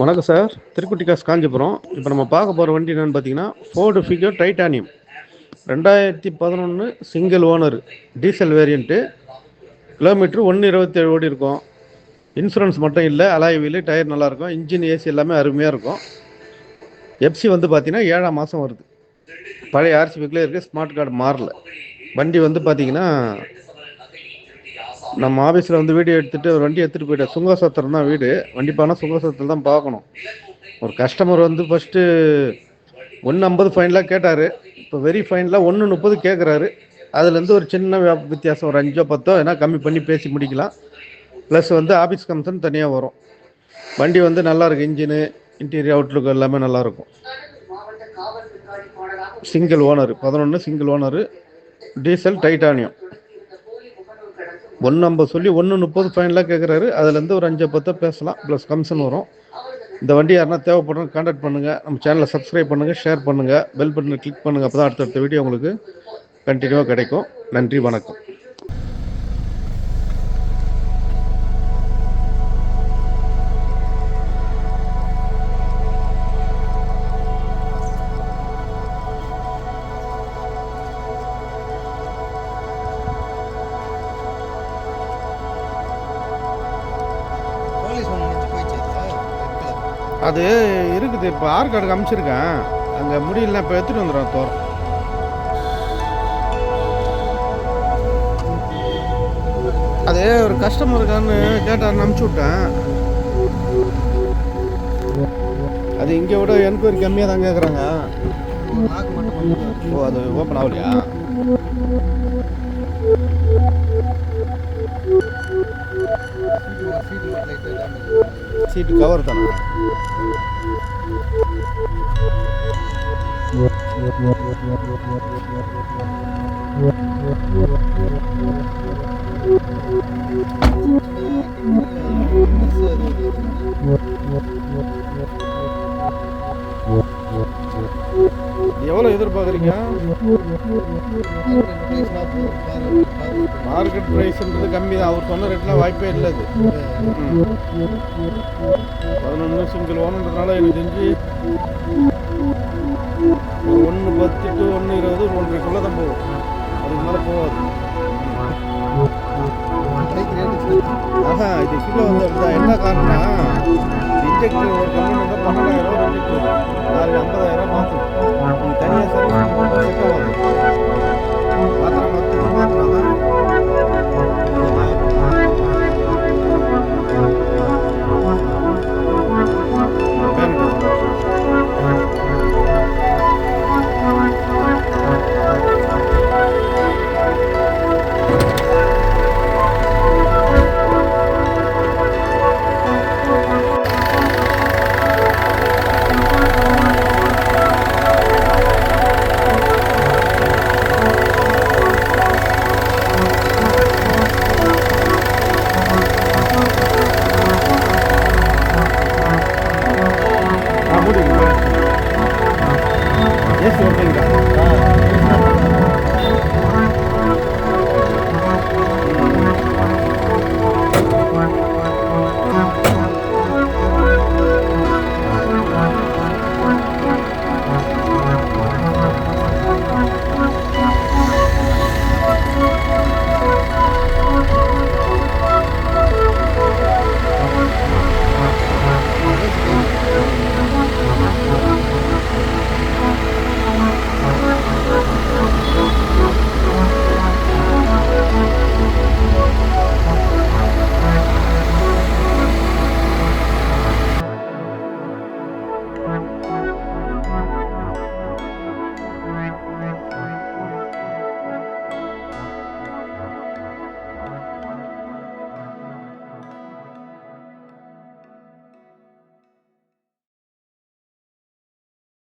வணக்கம் சார். திருக்குட்டி காசு காஞ்சிபுரம். இப்போ நம்ம பார்க்க போகிற வண்டி என்னென்னு பார்த்தீங்கன்னா Ford figure titanium 2011 single owner diesel variant. Kilometre 127 ஓடி இருக்கும். இன்சூரன்ஸ் மட்டும் இல்லை, அலாய் வீலு, டயர் நல்லாயிருக்கும், இன்ஜின் ஏசி எல்லாமே அருமையாக இருக்கும். எஃப்சி வந்து பார்த்தீங்கன்னா 7ஆம் மாதம் வருது. பழைய ஆர்சி புக்கில் இருக்குது, ஸ்மார்ட் கார்டு மாறல. வண்டி வந்து பார்த்தீங்கன்னா நம்ம ஆஃபீஸில் வந்து வீடியோ எடுத்துகிட்டு ஒரு வண்டி எடுத்துகிட்டு போயிட்டேன். சுங்கசத்திரம் தான் வீடு. வண்டி பானா சுங்கசத்தில் தான் பார்க்கணும். ஒரு கஸ்டமர் வந்து ஃபஸ்ட்டு 150 ஃபைனலாக கேட்டார். இப்போ வெரி ஃபைனலாக 130 கேட்குறாரு. அதுலேருந்து ஒரு சின்ன வித்தியாசம், ஒரு 5 10 ஏன்னா கம்மி பண்ணி பேசி முடிக்கலாம். ப்ளஸ் வந்து ஆஃபீஸ் கமிஷன் தனியாக வரும். வண்டி வந்து நல்லாயிருக்கு. இன்ஜினு, இன்டீரியர், அவுட்லுக் எல்லாமே நல்லாயிருக்கும். Single owner, 11 single owner, diesel titanium. 150 சொல்லி 130 ஃபைனலாக கேட்குறாரு. அதுலேருந்து ஒரு 5 10 பேசலாம், ப்ளஸ் கமிஷன் வரும். இந்த வண்டி யாருன்னா தேவைப்படுறோம் கான்டாக்ட் பண்ணுங்கள். நம்ம சேனலை சப்ஸ்கிரைப் பண்ணுங்கள், ஷேர் பண்ணுங்கள், பெல் பட்டனை கிளிக் பண்ணுங்கள். அப்போ தான் அடுத்தடுத்த வீடியோ உங்களுக்கு கண்டினியூவாக கிடைக்கும். நன்றி, வணக்கம். அது இருக்குது. இப்போ ஆர்கார்டுக்கு அனுப்பிச்சிருக்கேன். அங்கே முடியலன்னா இப்போ எடுத்துகிட்டு வந்துடுறேன். தோறம் அது ஒரு கஸ்டமருக்கான்னு கேட்டார், அனுப்பிச்சி விட்டேன். அது இங்கே விட என்கொயரி கம்மியாக தான் கேட்குறாங்க. ஓ, அது ஓப்பன் ஆகலையா? சீட்டு கவர் தானே? எவ்வளோ எதிர்பார்க்குறீங்க? மார்க்கெட் ப்ரைஸ்ன்றது கம்மி தான். அவர் சொன்ன ரேட்லாம் வாய்ப்பே இல்லை. அது 11 சிங்கிள் ஓனன்றதுனால எனக்கு தெரிஞ்சு 110 to 120 1.5 தான் போகும். அதுக்கு மேலே போகாது. இது கிலோ வந்து அப்படிதான். என்ன காரணம்னா இன்ஜெக்டர் ஒரு கம்பெனி வந்து 12,000 இன்ஜெக்டர், நாளைக்கு 50,000 மாற்றணும். நீங்கள் தனியாக சர்வீஸ்